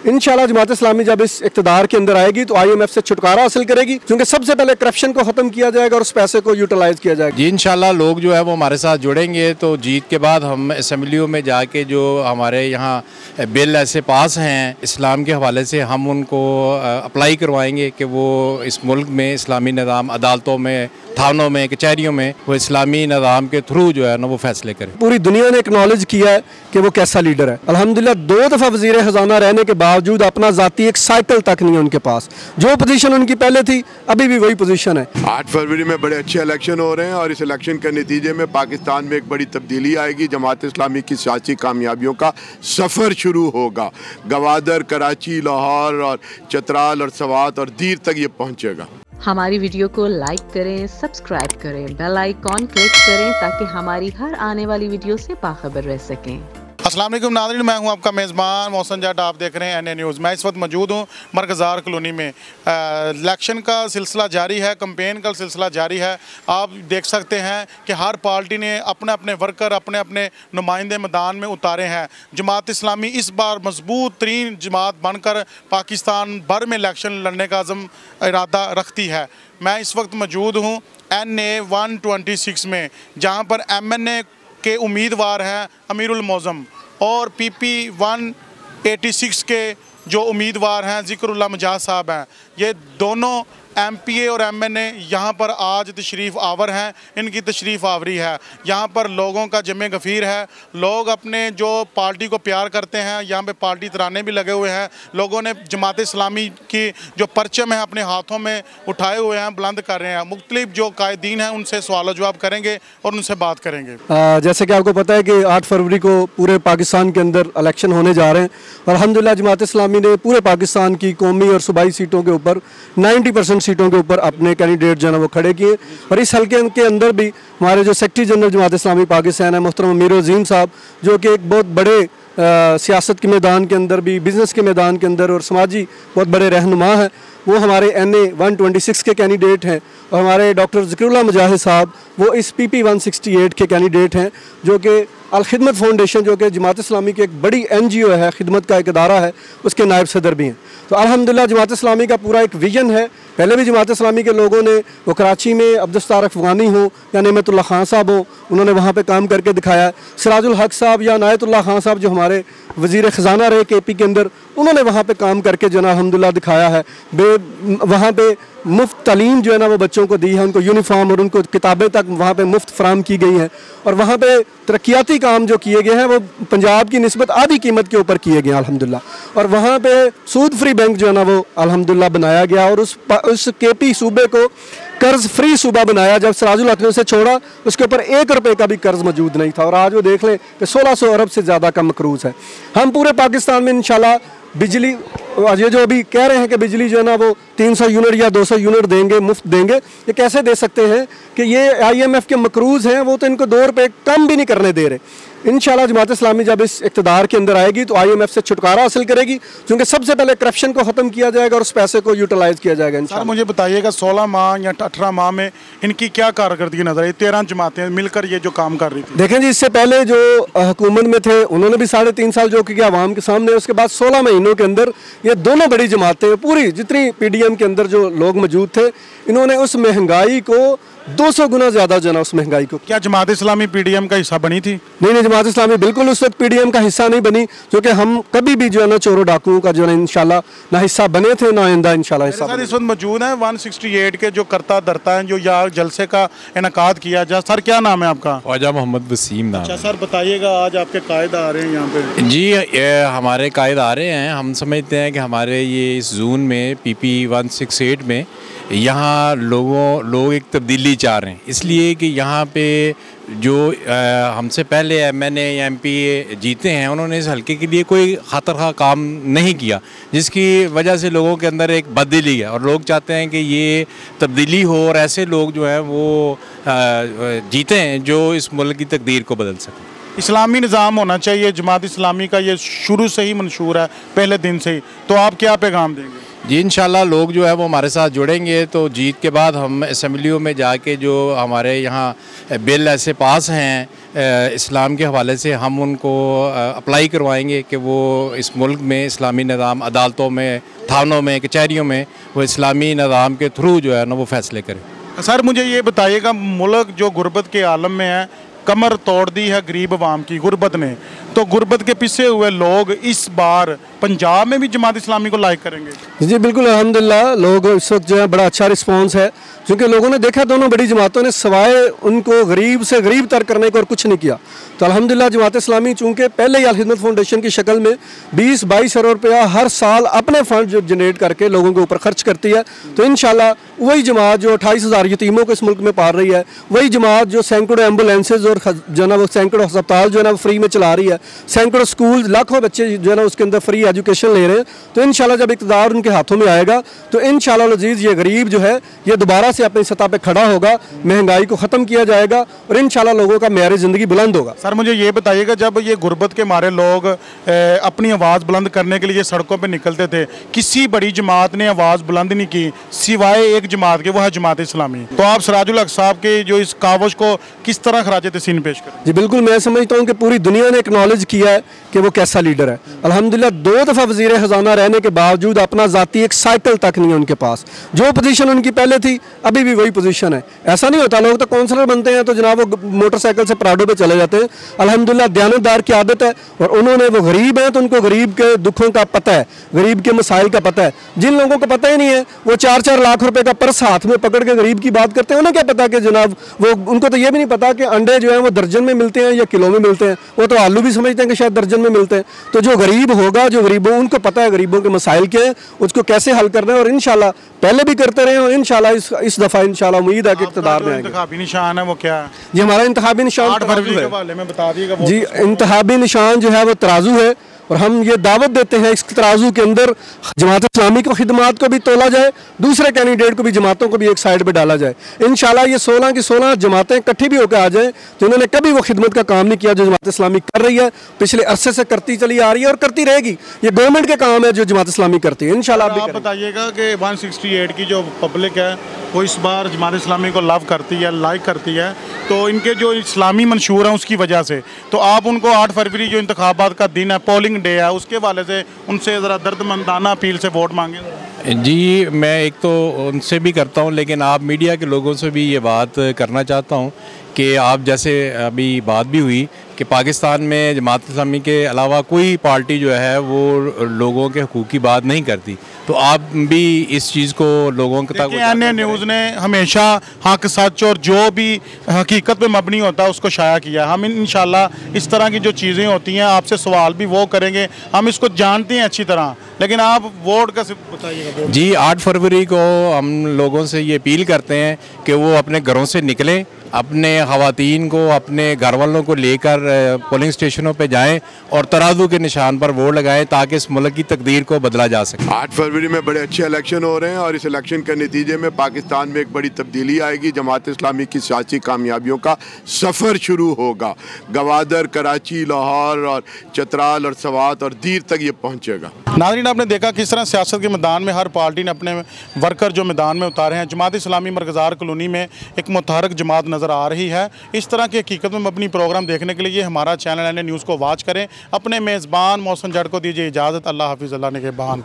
इंशाल्लाह जमात इस्लामी जब इस इक़्तिदार के अंदर आएगी तो IMF से छुटकारा हासिल करेगी, क्योंकि सबसे पहले करप्शन को ख़त्म किया जाएगा और उस पैसे को यूटिलाइज किया जाएगा। जी इंशाल्लाह लोग जो है वो हमारे साथ जुड़ेंगे तो जीत के बाद हम असम्बलियों में जाके जो हमारे यहाँ बिल ऐसे पास हैं इस्लाम के हवाले से हम उनको अप्लाई करवाएंगे कि वो इस मुल्क में इस्लामी निज़ाम अदालतों में, थानों में, कचहरियों में वो इस्लामी निज़ाम के थ्रू जो है ना वो फैसले करें। पूरी दुनिया ने एक्नॉलेज किया है कि वो कैसा लीडर है। अल्हम्दुलिल्लाह 2 दफ़ा वज़ीर ख़जाना रहने के बावजूद अपना ज़ाती एक साइकिल तक नहीं है उनके पास। जो पोजीशन उनकी पहले थी अभी भी वही पोजीशन है। 8 फरवरी में बड़े अच्छे इलेक्शन हो रहे हैं और इस इलेक्शन के नतीजे में पाकिस्तान में एक बड़ी तब्दीली आएगी। जमात इस्लामी की सियासी कामयाबियों का सफ़र शुरू होगा। गवादर, कराची, लाहौर और चतराल और सवात और दीर तक ये पहुँचेगा। हमारी वीडियो को लाइक करें, सब्सक्राइब करें, बेल आइकॉन क्लिक करें ताकि हमारी हर आने वाली वीडियो से बाखबर रह सकें। अस्सलाम वालेकुम नाज़रीन, मैं हूं आपका मेज़बान मोहसिन जट। आप देख रहे हैं NA न्यूज़। मैं इस वक्त मौजूद हूं मरकज़ार कॉलोनी में। इलेक्शन का सिलसिला जारी है, कैंपेन का सिलसिला जारी है। आप देख सकते हैं कि हर पार्टी ने अपने अपने वर्कर, अपने अपने नुमाइंदे मैदान में उतारे हैं। जमात इस्लामी इस बार मजबूत तरीन जमात बनकर पाकिस्तान भर में इलेक्शन लड़ने का अज़म इरादा रखती है। मैं इस वक्त मौजूद हूँ NA 126 में, जहाँ पर MNA के उम्मीदवार हैं अमीरुल मौज़म और PP 186 के जो उम्मीदवार हैं ज़िक्रुल्लाह मुजाहिद साहब हैं। ये दोनों MPA और MNA यहाँ पर आज तशरीफ़ आवर हैं। इनकी तशरीफ़ आवरी है। यहाँ पर लोगों का जमे गफ़ीर है। लोग अपने जो पार्टी को प्यार करते हैं, यहाँ पे पार्टी तराने भी लगे हुए हैं। लोगों ने जमात इस्लामी की जो परचम है अपने हाथों में उठाए हुए हैं, बुलंद कर रहे हैं। मुख्तलिफ जो कायदीन हैं उनसे सवाल जवाब करेंगे और उनसे बात करेंगे। जैसे कि आपको पता है कि 8 फरवरी को पूरे पाकिस्तान के अंदर इलेक्शन होने जा रहे हैं और अल्हम्दुलिल्लाह जमात इस्लामी ने पूरे पाकिस्तान की कौमी और सूबाई सीटों के ऊपर 90% सीटों के ऊपर अपने कैंडिडेट जो है वो खड़े किए। और इस हल्के के अंदर भी हमारे जो सेक्रेटरी जनरल जमात इस्लामी पाकिस्तान है मोहतरम अमीर अज़ीम साहब, जो कि एक बहुत बड़े सियासत के मैदान के अंदर भी, बिज़नेस के मैदान के अंदर और समाजी बहुत बड़े रहनुमा हैं, वो हमारे NA 126 के कैंडिडेट हैं। और हमारे डॉक्टर ज़िक्रुल्लाह मुजाहिद साहब वो इस PP 168 के कैंडिडेट हैं, जो कि अल खिदमत फाउंडेशन, जो कि जमात इस्लामी की एक बड़ी NGO है, खिदमत का एक इदारा है, उसके नायब सदर भी हैं। तो अल्हम्दुलिल्लाह जमात इस्लामी का पूरा एक विजन है। पहले भी जमात इस्लामी के लोगों ने, वो कराची में अब्दुस्तार अफ़गानी हो या नेमतुल्लाह खान साहब हो, उन्होंने वहाँ पे काम करके दिखाया है। सिराजुल हक साहब या नायतुल्लाह खान साहब जो हमारे वज़ीर ख़जाना रहे KP के अंदर, उन्होंने वहाँ पे काम करके जो ना अल्हम्दुलिल्लाह दिखाया है। वहाँ पे मुफ्त तालीम जो है ना वो बच्चों को दी है, उनको यूनिफॉर्म और उनको किताबें तक वहाँ पे मुफ्त फराम की गई हैं। और वहाँ पे तरक्याती काम जो किए गए हैं वो पंजाब की निस्बत आधी कीमत के ऊपर किए गए हैं अल्हम्दुलिल्लाह। और वहाँ पे सूद फ्री बैंक जो है ना वो अल्हम्दुलिल्लाह बनाया गया और उस KP सूबे को कर्ज फ्री सूबा बनाया। जब सिराजुल हक ने उसे छोड़ा उसके ऊपर 1 रुपये का भी कर्ज मौजूद नहीं था और आज वो देख लें कि 1600 अरब से ज़्यादा का मकरूज़ है। हम पूरे पाकिस्तान में इंशाल्लाह बिजली, ये जो अभी कह रहे हैं कि बिजली जो है ना वो 300 यूनिट या 200 यूनिट देंगे, मुफ्त देंगे, ये कैसे दे सकते हैं कि ये IMF के मकरूज़ हैं, वो तो इनको 2 रुपये कम भी नहीं करने दे रहे। इंशाल्लाह जमात इस्लामी जब इस इक़्तिदार के अंदर आएगी तो IMF से छुटकारा हासिल करेगी, क्योंकि सबसे पहले करप्शन को ख़त्म किया जाएगा और उस पैसे को यूटिलाइज़ किया जाएगा। सर मुझे बताइएगा 16 माह या 18 माह में इनकी क्या कारकर्दगी नजर आई? 13 जमातें मिलकर ये जो काम कर रही थी। देखें जी, इससे पहले जो हुकूमत में थे उन्होंने भी 3.5 साल जो किया आवाम के सामने, उसके बाद 16 महीनों के अंदर ये दोनों बड़ी जमातें, पूरी जितनी PDM के अंदर जो लोग मौजूद थे, इन्होंने उस महंगाई को 200 गुना ज़्यादा जना उस महंगाई को। क्या जमात इस्लामी PDM का हिस्सा बनी थी? नहीं, जमात इस्लामी बिल्कुल उस वक्त PDM का हिस्सा नहीं बनी, क्योंकि हम कभी भी जो है ना चोरों डाकुओं का जो है इंशाल्लाह ना हिस्सा बने थे ना आइंदा इंशाल्लाह हिस्सा। सर इस वक्त मौजूद हैं 168 के जो करता धरता हैं, जो यहाँ जलसे का इनकाद किया जा। सर क्या नाम है आपका? ख्वाजा मोहम्मद वसीम नाम। अच्छा सर बताइएगा, आज आपके कायद आ रहे हैं यहाँ पे? जी हमारे कायद आ रहे हैं। हम समझते हैं कि हमारे ये इस जून में PP 168 में यहाँ लोग एक तब्दीली चाह रहे हैं, इसलिए कि यहाँ पे जो हमसे पहले MNA या MPA जीते हैं उन्होंने इस हल्के के लिए कोई खातर खा काम नहीं किया, जिसकी वजह से लोगों के अंदर एक बददिली है और लोग चाहते हैं कि ये तब्दीली हो और ऐसे लोग जो हैं वो जीते हैं जो इस मुल्क की तकदीर को बदल सकें। इस्लामी निज़ाम होना चाहिए, जमात इस्लामी का ये शुरू से ही मंशूर है, पहले दिन से ही। तो आप क्या पैगाम देंगे? जी इंशाल्लाह लोग जो है वो हमारे साथ जुड़ेंगे तो जीत के बाद हम असम्बलियों में जाके जो हमारे यहाँ बिल ऐसे पास हैं इस्लाम के हवाले से हम उनको अप्लाई करवाएंगे कि वो इस मुल्क में इस्लामी निज़ाम अदालतों में, थानों में, कचहरियों में वो इस्लामी निज़ाम के थ्रू जो है ना वो फ़ैसले करें। सर मुझे ये बताइएगा, मुल्क जो गुर्बत के आलम में है, कमर तोड़ दी है गरीब अवाम की गुर्बत ने, तो गुर्बत के पिछे हुए लोग इस बार पंजाब में भी जमात इस्लामी को लाइक करेंगे? जी बिल्कुल, अल्हम्दुलिल्लाह लोग इस वक्त जो है बड़ा अच्छा रिस्पांस है, क्योंकि लोगों ने देखा दोनों बड़ी जमातों ने सवाए उनको गरीब से गरीब तर करने को और कुछ नहीं किया। तो अल्हम्दुलिल्लाह जमात इस्लामी चूँकि पहले ही अल-खिदमत फाउंडेशन की शक्ल में 20-22 अरब रुपया हर साल अपने फंड जो जनरेट करके लोगों के ऊपर खर्च करती है, तो इंशाल्लाह वही जमात जो 28,000 यतीमों को इस मुल्क में पाल रही है, वही जमात जो सैकड़ों एम्बुलेंसेज और जो है वो सैकड़ों अस्पताल जो है ना वो फ्री में चला रही है, सैकड़ों स्कूल, लाखों बच्चे जो है ना उसके अंदर फ्री एजुकेशन ले रहे हैं। तो इंशाल्लाह जब इक़्तिदार उनके हाथों में आएगा तो इंशाल्लाह अज़ीज़ ये गरीब जो है ये दोबारा से अपनी सतह पे खड़ा होगा, महंगाई को ख़त्म किया जाएगा और इंशाल्लाह लोगों का मेयार ज़िंदगी बुलंद होगा। सर मुझे ये बताइएगा, जब ये गुर्बत के मारे लोग अपनी आवाज़ बुलंद करने के लिए सड़कों पर निकलते थे, किसी बड़ी जमात ने आवाज़ बुलंद नहीं की सिवाय एक जमात के, वो है जमात इस्लामी। तो आप सिराजुल हक साहब के जो इस कावश को किस तरह खराज तहसीन पेश करें? जी बिल्कुल, मैं समझता हूँ कि पूरी दुनिया ने एक्नॉलेज किया है कि वो कैसा लीडर है। अल्हम्दुलिल्लाह 2 दफ़ा वज़ीर ख़जाना रहने के बावजूद अपना ज़ाती एक साइकिल तक नहीं है उनके पास। जो पोजीशन उनकी पहले थी अभी भी वही पोजीशन है। ऐसा नहीं होता, लोग तो काउंसलर बनते हैं तो जनाब वो मोटरसाइकिल से पराडो पे चले जाते हैं। अल्हम्दुलिल्लाह दयानतदार की आदत है और उन्होंने, वो गरीब हैं तो उनको गरीब के दुखों का पता है, गरीब के मसाइल का पता है। जिन लोगों को पता ही नहीं है वो 4-4 लाख रुपए का पर्स हाथ में पकड़ के गरीब की बात करते हैं, उन्हें क्या पता कि जनाब वो, उनको तो ये भी नहीं पता कि अंडे जो है वो दर्जन में मिलते हैं या किलो में मिलते हैं, वो तो आलू भी समझते हैं कि शायद दर्जन में मिलते हैं। तो जो गरीब होगा, जो गरीबों, उनको पता है गरीबों के मसाइल क्या है, उसको कैसे हल करना है, और इंशाल्लाह पहले भी करते रहे और इंशाल्लाह इस दफ़ा इंशाल्लाह उम्मीद है कि इक़्तिदार में आएंगे। इंतखाबी निशान है वो क्या है? जी हमारा इंतखाबी निशान 8 फरवरी के हवाले में बता दिएगा। जी इंतखाबी निशान जो है वो तराजू है और हम ये दावत देते हैं इस तराजू के अंदर जमात इस्लामी को खिदमात को भी तोला जाए, दूसरे कैंडिडेट को भी, जमातों को भी एक साइड पे डाला जाए। इंशाल्लाह ये 16 की 16 जमातें इकट्ठी भी होकर आ जाएं तो इन्होंने कभी वो खिदमत का काम नहीं किया जो जमात इस्लामी कर रही है, पिछले अरसे से करती चली आ रही है और करती रहेगी। ये गवर्नमेंट के काम है जो जमात इस्लामी करती है। इंशाल्लाह आप बताइएगा कि 168 की जो पब्लिक है वो इस बार जमात इस्लामी को लव करती है, लाइक करती है, तो इनके जो इस्लामी मंशूर हैं उसकी वजह से, तो आप उनको 8 फरवरी जो इंतखाबात का दिन है, पोलिंग डे है, उसके वाले से उनसे ज़रा दर्दमंदाना अपील से वोट मांगे। जी मैं एक तो उनसे भी करता हूँ, लेकिन आप मीडिया के लोगों से भी ये बात करना चाहता हूँ कि आप जैसे अभी बात भी हुई कि पाकिस्तान में जमात इस्लामी के अलावा कोई पार्टी जो है वो लोगों के हकूक़ की बात नहीं करती, तो आप भी इस चीज़ को लोगों के तक अन्य न्यूज़ ने हमेशा हक, सच और जो भी हकीकत पे मबनी होता है उसको शाया किया। हम इंशाल्लाह इस तरह की जो चीज़ें होती हैं आपसे सवाल भी वो करेंगे, हम इसको जानते हैं अच्छी तरह, लेकिन आप वोट का सिर्फ बताइएगा। जी 8 फरवरी को हम लोगों से ये अपील करते हैं कि वो अपने घरों से निकलें, अपने ख़वातीन को, अपने घर वालों को लेकर पोलिंग स्टेशनों पे जाएं और तराजू के निशान पर वोट लगाएं ताकि इस मुल्क की तकदीर को बदला जा सके। 8 फरवरी में बड़े अच्छे इलेक्शन हो रहे हैं और इस इलेक्शन के नतीजे में पाकिस्तान में एक बड़ी तब्दीली आएगी। जमात इस्लामी की सियासी कामयाबियों का सफ़र शुरू होगा। गवादर, कराची, लाहौर और चतराल और सवात और दीर तक ये पहुँचेगा। नाज़रीन आपने देखा किस तरह सियासत के मैदान में हर पार्टी ने अपने वर्कर जो मैदान में उतारे हैं। जमात इस्लामी मरकज़ार कॉलोनी में एक मुतहरक जमात नज़र आ रही है। इस तरह की हकीकत में अपनी प्रोग्राम देखने के लिए हमारा चैनल एन न्यूज़ को वॉच करें। अपने मेज़बान मोहसिन जट को दीजिए इजाज़त। अल्लाह हाफिज़, अल्लाह निगहबान।